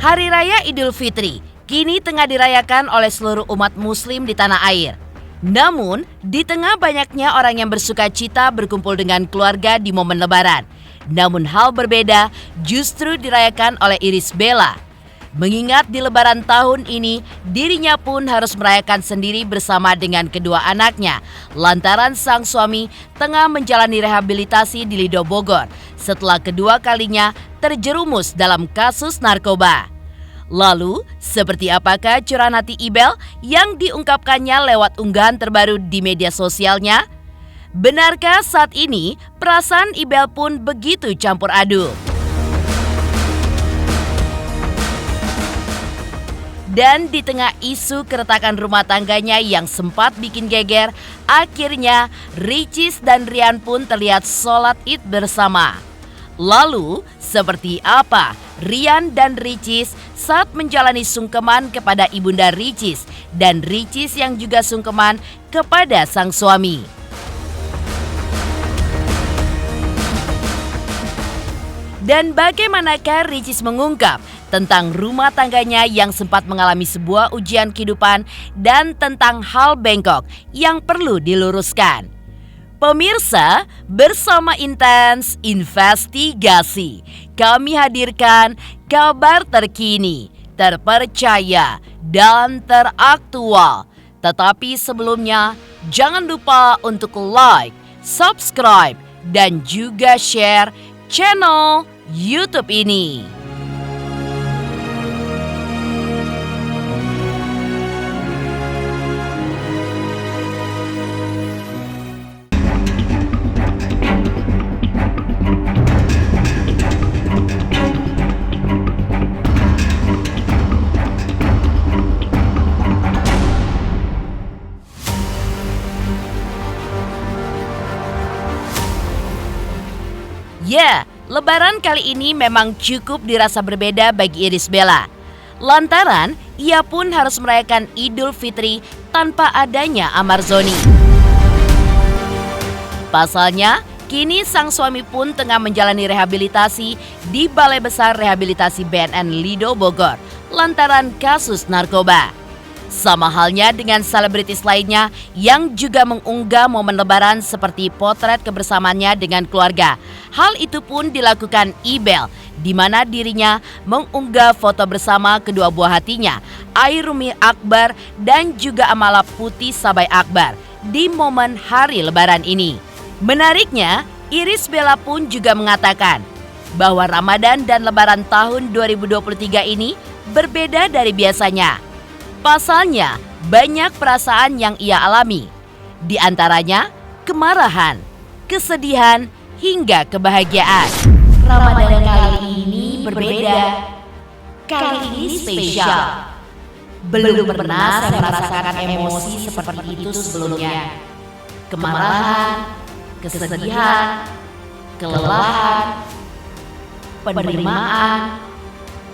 Hari Raya Idul Fitri kini tengah dirayakan oleh seluruh umat muslim di tanah air. Namun, di tengah banyaknya orang yang bersuka cita berkumpul dengan keluarga di momen lebaran. Namun hal berbeda justru dirayakan oleh Irish Bella. Mengingat di lebaran tahun ini, dirinya pun harus merayakan sendiri bersama dengan kedua anaknya, lantaran sang suami tengah menjalani rehabilitasi di Lido Bogor setelah kedua kalinya terjerumus dalam kasus narkoba. Lalu, seperti apakah curahan hati Ibel yang diungkapkannya lewat unggahan terbaru di media sosialnya? Benarkah saat ini perasaan Ibel pun begitu campur aduk? Dan di tengah isu keretakan rumah tangganya yang sempat bikin geger, akhirnya Ricis dan Rian pun terlihat sholat Id bersama. Lalu, seperti apa Rian dan Ricis saat menjalani sungkeman kepada ibunda Ricis dan Ricis yang juga sungkeman kepada sang suami? Dan bagaimanakah Ricis mengungkap tentang rumah tangganya yang sempat mengalami sebuah ujian kehidupan dan tentang hal bengkok yang perlu diluruskan? Pemirsa, bersama Intens Investigasi, kami hadirkan kabar terkini, terpercaya, dan teraktual. Tetapi sebelumnya, jangan lupa untuk like, subscribe, dan juga share channel YouTube ini. Ya, lebaran kali ini memang cukup dirasa berbeda bagi Irish Bella. Lantaran, ia pun harus merayakan Idul Fitri tanpa adanya Amar Zoni. Pasalnya, kini sang suami pun tengah menjalani rehabilitasi di Balai Besar Rehabilitasi BNN Lido Bogor lantaran kasus narkoba. Sama halnya dengan selebritis lainnya yang juga mengunggah momen lebaran seperti potret kebersamaannya dengan keluarga. Hal itu pun dilakukan Ibel, di mana dirinya mengunggah foto bersama kedua buah hatinya, Airumi Akbar dan juga Amala Putih Sabai Akbar di momen hari lebaran ini. Menariknya, Irish Bella pun juga mengatakan bahwa Ramadan dan lebaran tahun 2023 ini berbeda dari biasanya. Pasalnya, banyak perasaan yang ia alami, di antaranya kemarahan, kesedihan, hingga kebahagiaan. Ramadan kali ini berbeda, kali ini spesial. Belum pernah saya merasakan emosi seperti itu sebelumnya. Kemarahan, kesedihan, kelelahan, penerimaan,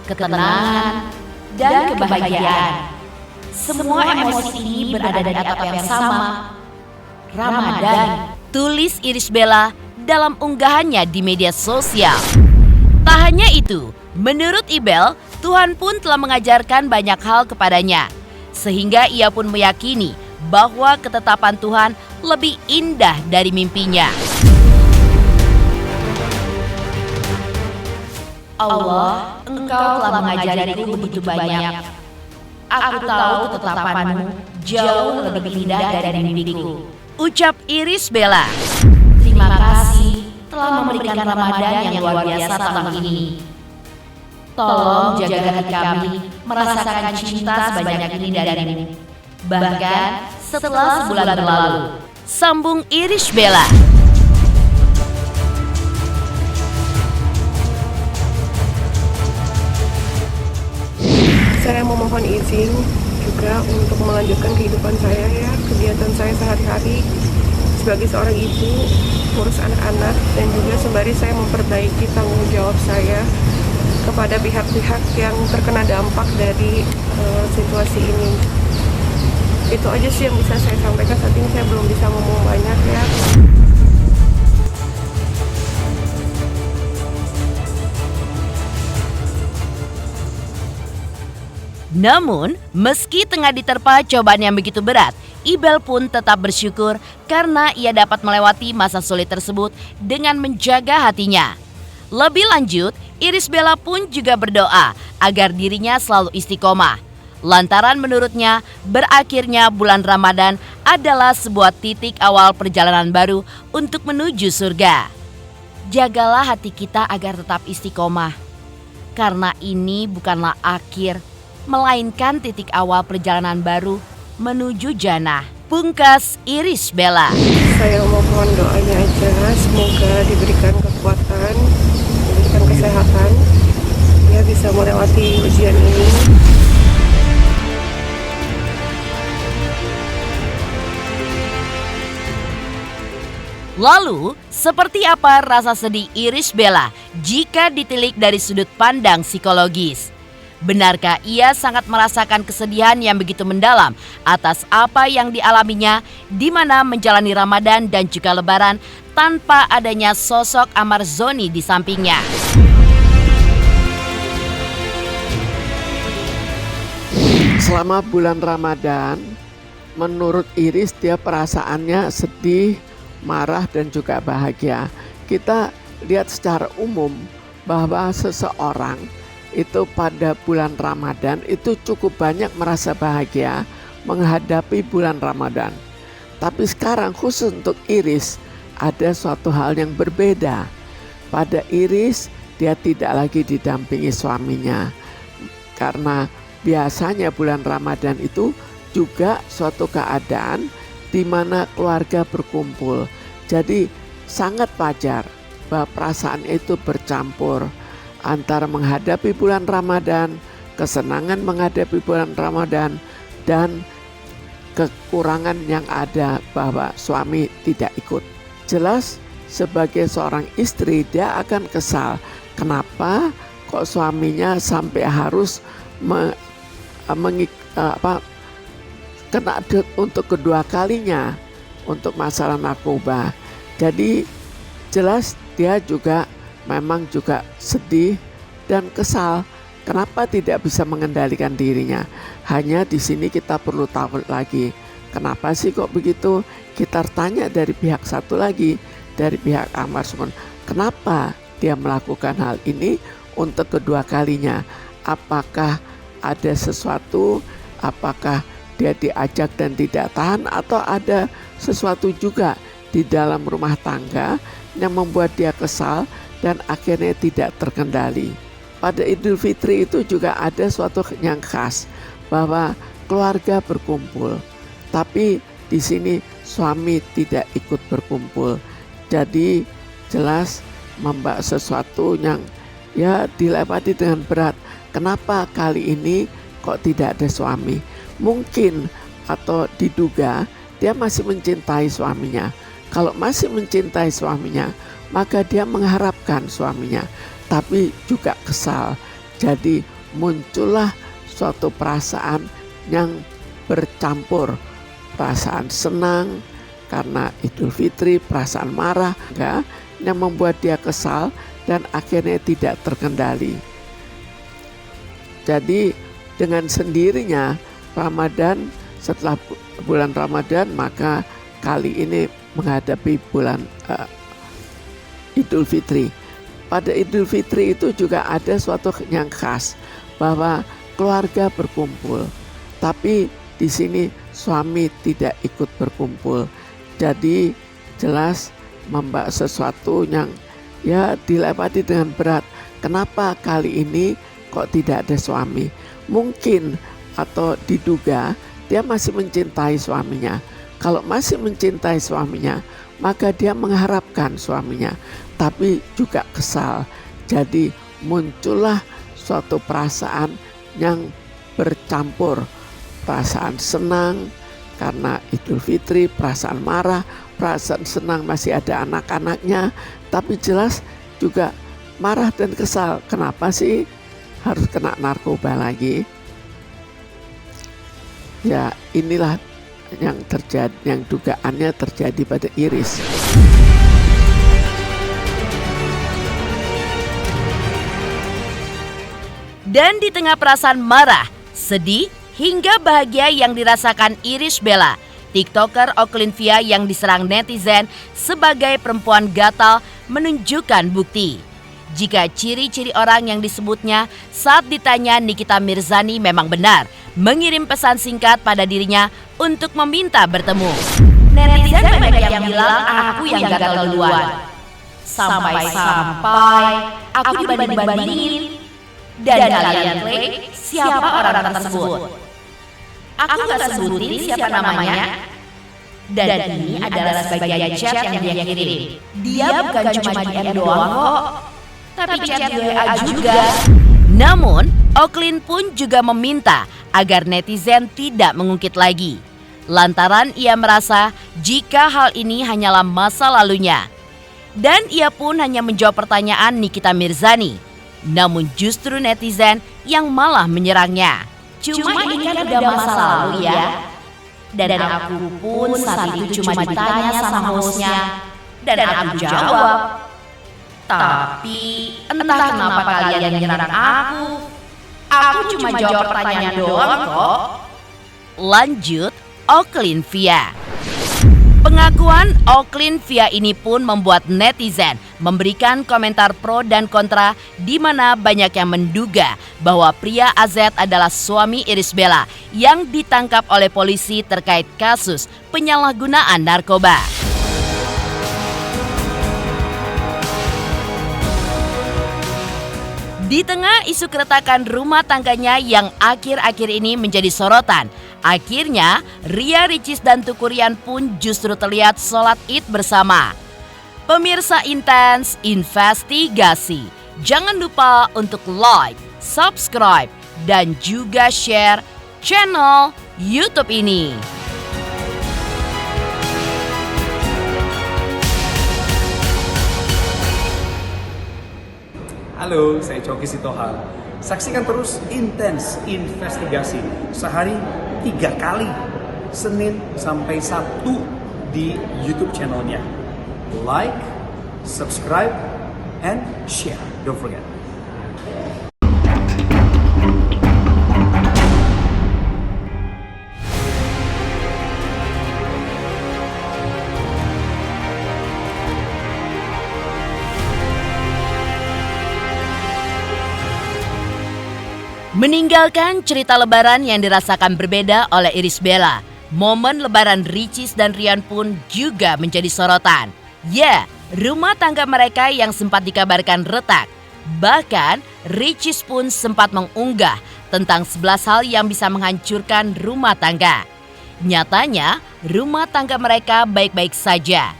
ketenangan, dan kebahagiaan. Semua emosi ini berada di atap yang sama, Ramadan, tulis Irish Bella dalam unggahannya di media sosial. Tak hanya itu, menurut Ibel, Tuhan pun telah mengajarkan banyak hal kepadanya, sehingga ia pun meyakini bahwa ketetapan Tuhan lebih indah dari mimpinya. Allah, Engkau telah mengajariku begitu banyak. Aku tahu ketetapanmu jauh lebih indah dari mimpiku, ucap Irish Bella. Terima kasih telah memberikan Ramadan yang luar biasa tahun ini. Tolong jaga hati kami merasakan cinta sebanyak ini darimu, bahkan setelah sebulan berlalu, sambung Irish Bella. Saya memohon izin juga untuk melanjutkan kehidupan saya kegiatan saya sehari-hari sebagai seorang ibu, ngurus anak-anak, dan juga sembari saya memperbaiki tanggung jawab saya kepada pihak-pihak yang terkena dampak dari situasi ini. Itu aja sih yang bisa saya sampaikan, saat ini saya belum bisa ngomong banyak ya. Namun, meski tengah diterpa cobaan yang begitu berat, Ibel pun tetap bersyukur karena ia dapat melewati masa sulit tersebut dengan menjaga hatinya. Lebih lanjut, Iris Bella pun juga berdoa agar dirinya selalu istiqomah. Lantaran menurutnya, berakhirnya bulan Ramadan adalah sebuah titik awal perjalanan baru untuk menuju surga. Jagalah hati kita agar tetap istiqomah, karena ini bukanlah akhir, melainkan titik awal perjalanan baru menuju jannah. Pungkas Iris Bella. Saya mohon doanya aja, semoga diberikan kekuatan, diberikan kesehatan, ya bisa melewati ujian ini. Lalu, seperti apa rasa sedih Iris Bella jika ditilik dari sudut pandang psikologis? Benarkah ia sangat merasakan kesedihan yang begitu mendalam atas apa yang dialaminya di mana menjalani Ramadan dan juga Lebaran tanpa adanya sosok Ahmad Zoni di sampingnya? Selama bulan Ramadan, menurut Iris dia perasaannya sedih, marah dan juga bahagia. Kita lihat secara umum bahwa seseorang itu pada bulan Ramadan itu cukup banyak merasa bahagia menghadapi bulan Ramadan. Tapi sekarang khusus untuk Iris ada suatu hal yang berbeda. Pada Iris dia tidak lagi didampingi suaminya, karena biasanya bulan Ramadan itu juga suatu keadaan di mana keluarga berkumpul. Jadi sangat wajar bahwa perasaan itu bercampur antara menghadapi bulan Ramadan, kesenangan menghadapi bulan Ramadan, dan kekurangan yang ada bahwa suami tidak ikut. Jelas sebagai seorang istri dia akan kesal. Kenapa kok suaminya sampai harus kena untuk kedua kalinya untuk masalah narkoba. Jadi jelas dia juga memang juga sedih dan kesal. Kenapa tidak bisa mengendalikan dirinya? Hanya di sini kita perlu tahu lagi, kenapa sih kok begitu? Kita tanya dari pihak satu lagi, dari pihak Ahmad Zoni. Kenapa dia melakukan hal ini untuk kedua kalinya? Apakah ada sesuatu? Apakah dia diajak dan tidak tahan, atau ada sesuatu juga di dalam rumah tangga yang membuat dia kesal dan akhirnya tidak terkendali? Pada Idul Fitri itu juga ada suatu yang khas bahwa keluarga berkumpul, tapi di sini suami tidak ikut berkumpul. Jadi jelas membawa sesuatu yang ya dilewati dengan berat. Kenapa kali ini kok tidak ada suami? Mungkin atau diduga dia masih mencintai suaminya. Kalau masih mencintai suaminya, maka dia mengharapkan suaminya, tapi juga kesal. Jadi muncullah suatu perasaan yang bercampur, perasaan senang karena Idul Fitri, perasaan marah yang membuat dia kesal dan akhirnya tidak terkendali. Jadi dengan sendirinya Ramadan, setelah bulan Ramadan, maka kali ini menghadapi bulan Idul Fitri. Pada Idul Fitri itu juga ada suatu yang khas bahwa keluarga berkumpul, tapi di sini suami tidak ikut berkumpul. Jadi jelas membawa sesuatu yang ya dilewati dengan berat. Kenapa kali ini kok tidak ada suami? Mungkin atau diduga dia masih mencintai suaminya. Kalau masih mencintai suaminya, maka dia mengharapkan suaminya, tapi juga kesal. Jadi muncullah suatu perasaan yang bercampur, perasaan senang karena Idul Fitri, perasaan marah, perasaan senang masih ada anak-anaknya, tapi jelas juga marah dan kesal. Kenapa sih harus kena narkoba lagi? Ya inilah yang terjadi, yang dugaannya terjadi pada Iris. Dan di tengah perasaan marah, Sedih hingga bahagia yang dirasakan Irish Bella, TikToker Oklin-Via yang diserang netizen sebagai perempuan gatal menunjukkan bukti. Jika ciri-ciri orang yang disebutnya saat ditanya Nikita Mirzani memang benar, mengirim pesan singkat pada dirinya untuk meminta bertemu. Netizen banyak yang bilang aku yang gagal duluan. Sampai-sampai aku dibanding-bandingin. Dan kalian klik siapa orang tersebut. Aku gak sebutin siapa namanya. Dan ini adalah sebagian chat yang dia kirim. Dia bukan cuma DM doang kok, tapi chat WA juga. Namun, Oklin pun juga meminta agar netizen tidak mengungkit lagi. Lantaran ia merasa jika hal ini hanyalah masa lalunya. Dan ia pun hanya menjawab pertanyaan Nikita Mirzani. Namun justru netizen yang malah menyerangnya. Cuma ini kan udah masa lalu ya. Dan aku pun saat itu cuma ditanya sama hostnya. Dan aku jawab. Tapi entah kenapa kalian menyerang aku. Aku cuma jawab pertanyaan doang kok. Lanjut Oklin-Via. Pengakuan Oklin-Via ini pun membuat netizen memberikan komentar pro dan kontra, di mana banyak yang menduga bahwa pria AZ adalah suami Irish Bella yang ditangkap oleh polisi terkait kasus penyalahgunaan narkoba. Di tengah isu keretakan rumah tangganya yang akhir-akhir ini menjadi sorotan, akhirnya Ria Ricis dan Teuku Ryan pun justru terlihat sholat Id bersama. Pemirsa Intens Investigasi, jangan lupa untuk like, subscribe, dan juga share channel YouTube ini. Halo, saya Coki Sitohang. Saksikan terus Intens Investigasi sehari 3 kali, Senin sampai Sabtu di YouTube channelnya. Like, subscribe, and share. Don't forget. Meninggalkan cerita lebaran yang dirasakan berbeda oleh Irish Bella, momen lebaran Ricis dan Ryan pun juga menjadi sorotan. Ya, rumah tangga mereka yang sempat dikabarkan retak. Bahkan, Ricis pun sempat mengunggah tentang 11 hal yang bisa menghancurkan rumah tangga. Nyatanya, rumah tangga mereka baik-baik saja.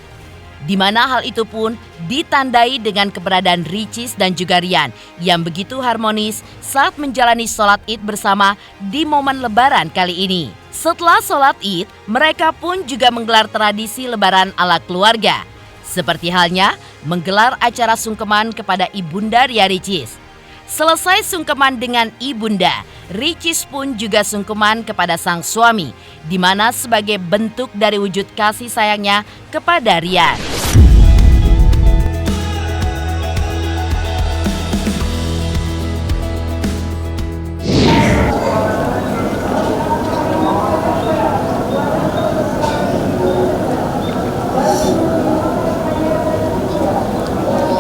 Di mana hal itu pun ditandai dengan keberadaan Ricis dan juga Ryan yang begitu harmonis saat menjalani sholat Id bersama di momen lebaran kali ini. Setelah sholat Id, mereka pun juga menggelar tradisi lebaran ala keluarga. Seperti halnya menggelar acara sungkeman kepada Ibunda Ria Ricis. Selesai sungkeman dengan Ibunda, Ricis pun juga sungkeman kepada sang suami, di mana sebagai bentuk dari wujud kasih sayangnya kepada Ryan.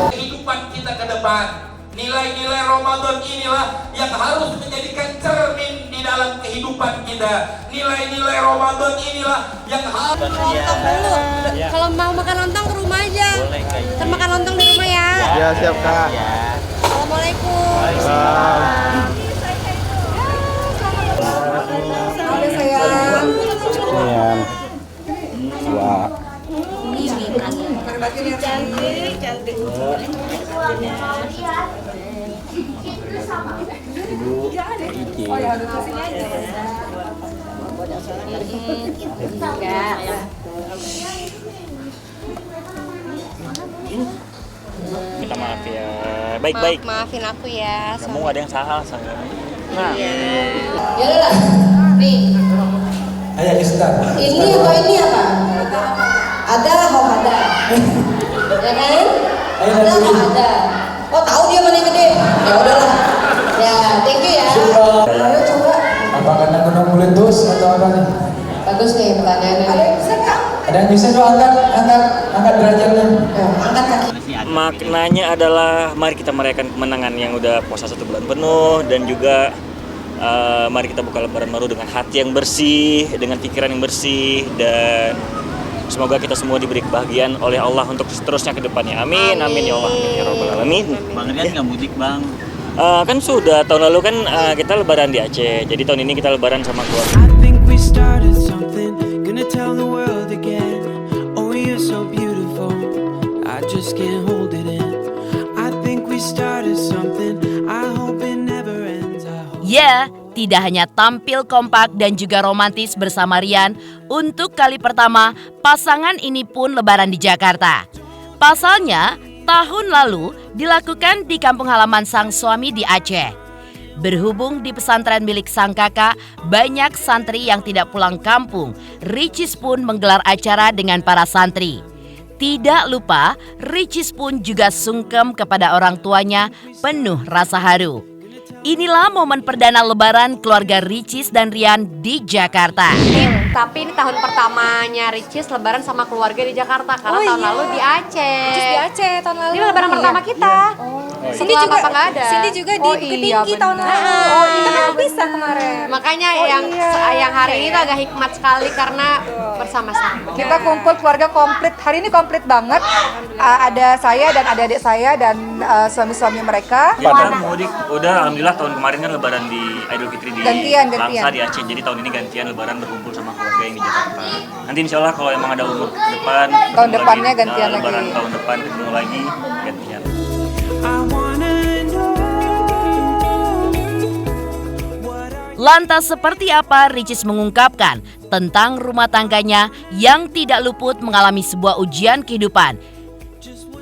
Kehidupan kita ke depan, nilai-nilai Ramadan inilah yang harus menjadikan cermin di dalam kehidupan kita. Nilai-nilai Ramadan inilah yang harus Lontong dulu. Kalau mau makan lontong ke rumah aja. Kita makan lontong di rumah ya. Ya, siap Kak. Assalamualaikum. Halo sayang. Sayang. Wah. Cantik. Minta maaf ya. Baik-baik. Maafin aku ya. Kamu gak ada yang salah sama. Nah. Ya udah. Nih. Ayo Ustaz. Ini apa? Ada atau ada? Ya kan? Ada atau ada? Oh tahu dia mana yang gede? Ya udahlah. Ya thank you ya. Ayo coba. meletus atau apa nih? Bagus nih pertanyaannya. Ada yang bisa tuh angkat derajatnya. Angkat kaki. Maknanya adalah mari kita merayakan kemenangan yang udah puasa 1 bulan penuh, dan juga mari kita buka lebaran baru dengan hati yang bersih, dengan pikiran yang bersih, dan semoga kita semua diberi kebahagiaan oleh Allah untuk seterusnya ke depannya. Amin, amin ya Allah, amin ya Rabbal Alamin. Bang Rian nggak mudik bang? Kan sudah, tahun lalu kan kita lebaran di Aceh, jadi tahun ini kita lebaran sama keluarga. I think we started something, gonna tell the world again. Oh, you're so beautiful, I just can't hold it in. I think we started something, I hope it never ends. Ya, tidak hanya tampil kompak dan juga romantis bersama Rian, untuk kali pertama pasangan ini pun lebaran di Jakarta. Pasalnya, tahun lalu dilakukan di kampung halaman sang suami di Aceh. Berhubung di pesantren milik sang kakak, banyak santri yang tidak pulang kampung. Ricis pun menggelar acara dengan para santri. Tidak lupa, Ricis pun juga sungkem kepada orang tuanya, penuh rasa haru. Inilah momen perdana lebaran keluarga Ricis dan Rian di Jakarta. Tapi ini tahun pertamanya Ricis lebaran sama keluarga di Jakarta, karena tahun lalu di Aceh. Ricis di Aceh tahun lalu. Ini lebaran pertama kita. Cindy juga nggak ada. Cindy juga di Bukit Tinggi tahun lalu. Oh, itu kan bisa kemarin. Makanya yang hari ini tuh agak hikmat sekali karena bersama-sama. Kita kumpul keluarga komplit. Hari ini komplit banget. Ada saya dan adik-adik saya dan suami-suami mereka. Kita mudik, udah alhamdulillah tahun kemarin kan lebaran di Idul Fitri di Gantian. Langsa di Aceh, jadi tahun ini gantian lebaran berkumpul sama keluarga yang di Jakarta. Nanti insya Allah kalau emang ada umur depan, tahun depannya gantian lagi. Lebaran tahun depan ketemu lagi gantian. Lantas seperti apa Ricis mengungkapkan tentang rumah tangganya yang tidak luput mengalami sebuah ujian kehidupan?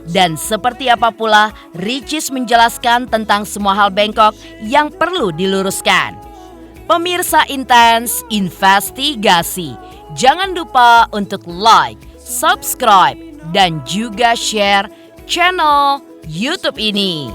Dan seperti apa pula Ricis menjelaskan tentang semua hal bengkok yang perlu diluruskan? Pemirsa Intens Investigasi, jangan lupa untuk like, subscribe, dan juga share channel YouTube ini.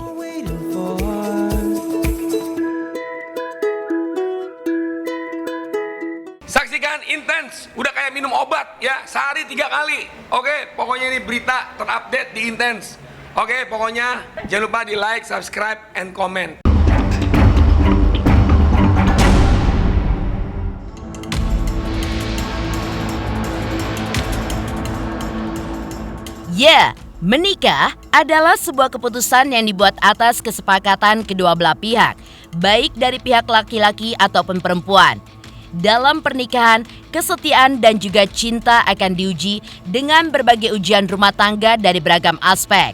Saksikan Intens, udah kayak minum obat ya, sehari 3 kali. Oke, pokoknya ini berita terupdate di Intens. Oke, pokoknya jangan lupa di like, subscribe, and comment. Ya, menikah adalah sebuah keputusan yang dibuat atas kesepakatan kedua belah pihak, baik dari pihak laki-laki ataupun perempuan. Dalam pernikahan, kesetiaan dan juga cinta akan diuji dengan berbagai ujian rumah tangga dari beragam aspek.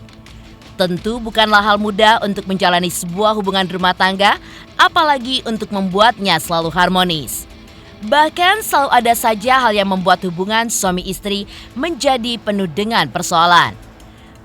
Tentu bukanlah hal mudah untuk menjalani sebuah hubungan rumah tangga, apalagi untuk membuatnya selalu harmonis. Bahkan selalu ada saja hal yang membuat hubungan suami istri menjadi penuh dengan persoalan.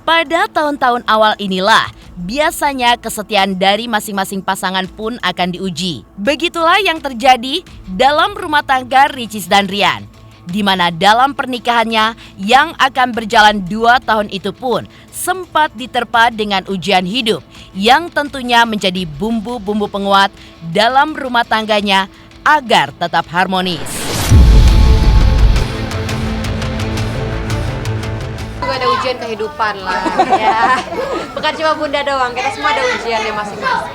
Pada tahun-tahun awal inilah, biasanya kesetiaan dari masing-masing pasangan pun akan diuji. Begitulah yang terjadi dalam rumah tangga Ricis dan Rian, di mana dalam pernikahannya yang akan berjalan 2 tahun itu pun sempat diterpa dengan ujian hidup yang tentunya menjadi bumbu-bumbu penguat dalam rumah tangganya agar tetap harmonis. Juga ada ujian kehidupan lah ya. Bukan cuma bunda doang, kita semua ada ujiannya masing-masing.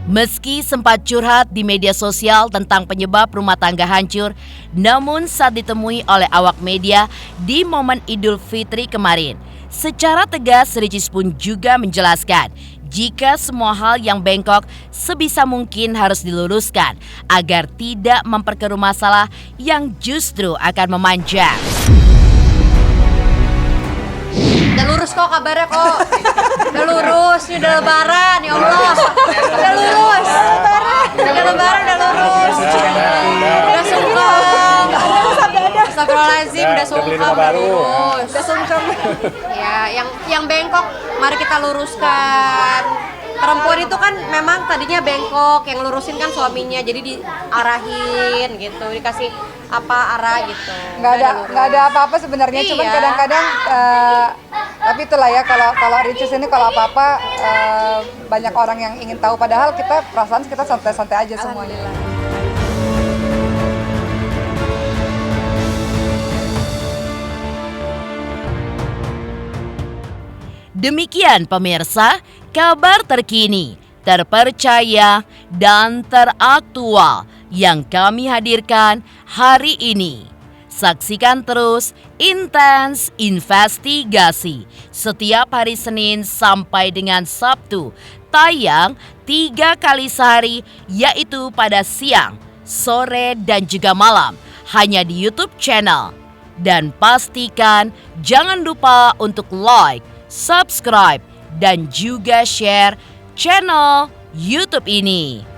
Meski sempat curhat di media sosial tentang penyebab rumah tangga hancur, namun saat ditemui oleh awak media di momen Idul Fitri kemarin, secara tegas Ricis pun juga menjelaskan jika semua hal yang bengkok sebisa mungkin harus diluruskan agar tidak memperkeruh masalah yang justru akan memanjang. Udah lurus kok kabarnya kok. Udah lurus, ini udah lebaran, ya Allah. Udah lurus. Udah lebaran, udah lurus. Udah sungkem. Astagfirullahaladzim, udah sungkem, udah lurus. Udah sungkem. Ya, yang bengkok mari kita luruskan. Perempuan itu kan memang tadinya bengkok, yang lurusin kan suaminya, jadi diarahin gitu, dikasih arah gitu. Nggak ada apa-apa sebenarnya, iya. Cuman kadang-kadang Tapi itulah ya, kalau Ricis ini kalau apa-apa banyak orang yang ingin tahu, padahal perasaan kita santai-santai aja semuanya. Demikian pemirsa, kabar terkini, terpercaya, dan teraktual yang kami hadirkan hari ini. Saksikan terus Intens Investigasi setiap hari Senin sampai dengan Sabtu, tayang 3 kali sehari, yaitu pada siang, sore, dan juga malam, hanya di YouTube channel. Dan pastikan jangan lupa untuk like, subscribe, dan juga share channel YouTube ini.